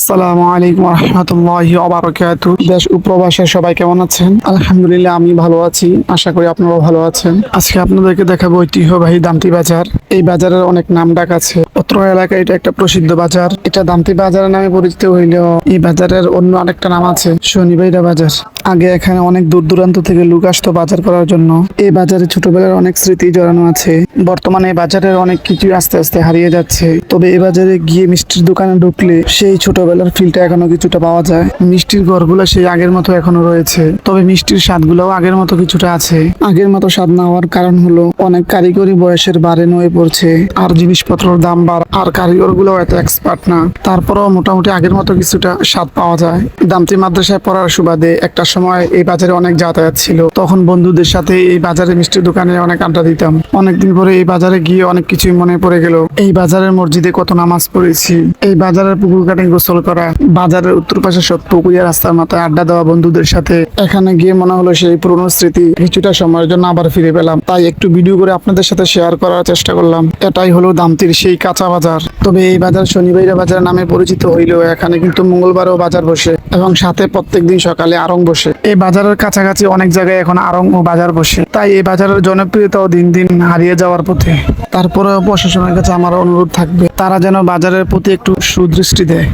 আসসালামু আলাইকুম রহমতুল্লাহি ওয়া বারাকাতুহু। দেশ ও প্রবাসের সবাই কেমন আছেন? আলহামদুলিল্লাহ আমি ভালো আছি, আশা করি আপনারাও ভালো আছেন। আজকে আপনাদেরকে দেখাবো ঐতিহ্যবাহী দামতি বাজার। এই বাজারের অনেক নাম ডাক আছে। অত্র এলাকায় এটা একটা প্রসিদ্ধ বাজার। এটা দামতি বাজার নামে পরিচিত হইলেও এই বাজারের অন্য আরেকটা নাম আছে শনিবাইরা বাজার। আগে এখানে অনেক দূর দূরান্ত থেকে লোক আসতো বাজার করার জন্য। এই বাজারে ছোটবেলার অনেক স্মৃতি জড়ানো আছে। বর্তমানে এই বাজারের অনেক কিছুই আস্তে আস্তে হারিয়ে যাচ্ছে, তবে এই বাজারে গিয়ে মিষ্টির দোকানে ঢুকলে সেই ছোটবেলার ফিলটা এখনো কিছুটা পাওয়া যায়। মিষ্টির ঘরগুলো সেই আগের মতো এখনো রয়েছে, তবে মিষ্টির স্বাদগুলোও আগের মতো কিছুটা আছে। আগের মতো স্বাদ না হওয়ার কারণ হলো অনেক কারিগরি বয়সের বাড়ে হয়ে পড়ছে, আর জিনিসপত্রের দাম বাড়, আর কারিগর গুলো এত এক্সপার্ট না। তারপরেও মোটামুটি আগের মতো কিছুটা স্বাদ পাওয়া যায়। দামতি মাদ্রাসায় পড়ার সুবাদে একটা সময় এই বাজারে অনেক যাতায়াত ছিল। তখন বন্ধুদের সাথে এই বাজারে মিষ্টির দোকানে অনেক আড্ডা দিতাম। অনেকদিন পরে এই বাজারে গিয়ে অনেক কিছুই মনে পড়ে গেল। এই বাজারের মসজিদে কত নামাজ পড়েছি, এই বাজারের পুকুর কাটে গোসল করা, বাজারের উত্তর পাশে সব পুকুরিয়া রাস্তার মাথায় আড্ডা দেওয়া বন্ধুদের সাথে। এখানে গিয়ে মনে হলো সেই পুরনো স্মৃতি কিছুটা সময়ের জন্য আবার ফিরে পেলাম। তাই একটু ভিডিও করে আপনাদের সাথে শেয়ার করার চেষ্টা করলাম। এটাই হলো দামতির সেই কাঁচা বাজার। তবে এই বাজার শনিবাইরা বাজার নামে পরিচিত হইলেও এখানে কিন্তু মঙ্গলবারও বাজার বসে এবং সাথে প্রত্যেকদিন সকালে আড়ং বসে। এই বাজারের কাছাকাছি অনেক জায়গায় এখন আড়ং ও বাজার বসে, তাই এই বাজারের জনপ্রিয়তাও দিন দিন হারিয়ে যাওয়ার পথে। তারপরেও প্রশাসনের কাছে আমার অনুরোধ থাকবে, তারা যেন বাজারের প্রতি একটু সুদৃষ্টি দেয়।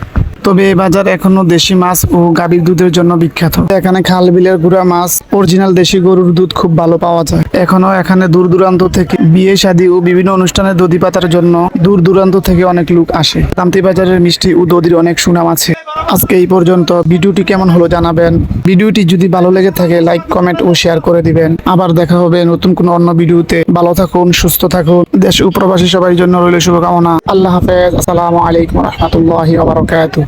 তবে এই বাজার এখনো দেশি মাছ ও গাভীর দুধের জন্য বিখ্যাত। এখানে খাল বিলের গুড়া মাছ, অরিজিনাল দেশি গরুর দুধ খুব ভালো পাওয়া যায়। এখনো এখানে দূর দূরান্ত থেকে বিয়ে শাদী ও বিভিন্ন অনুষ্ঠানে দধি পাতার জন্য দূর দূরান্ত থেকে অনেক লোক আসে। দামতি বাজারের মিষ্টি ও দধির অনেক সুনাম আছে। আজকে এই পর্যন্ত। ভিডিওটি কেমন হলো জানাবেন। ভিডিওটি যদি ভালো লেগে থাকে লাইক, কমেন্ট ও শেয়ার করে দিবেন। আবার দেখা হবে নতুন কোনো অন্য ভিডিওতে। ভালো থাকুন, সুস্থ থাকুন। দেশ ও প্রবাসী সবার জন্য রইল শুভকামনা। আল্লাহ হাফেজ। আসসালামু আলাইকুম রহমতুল্লাহি ওয়া বারাকাতুহু।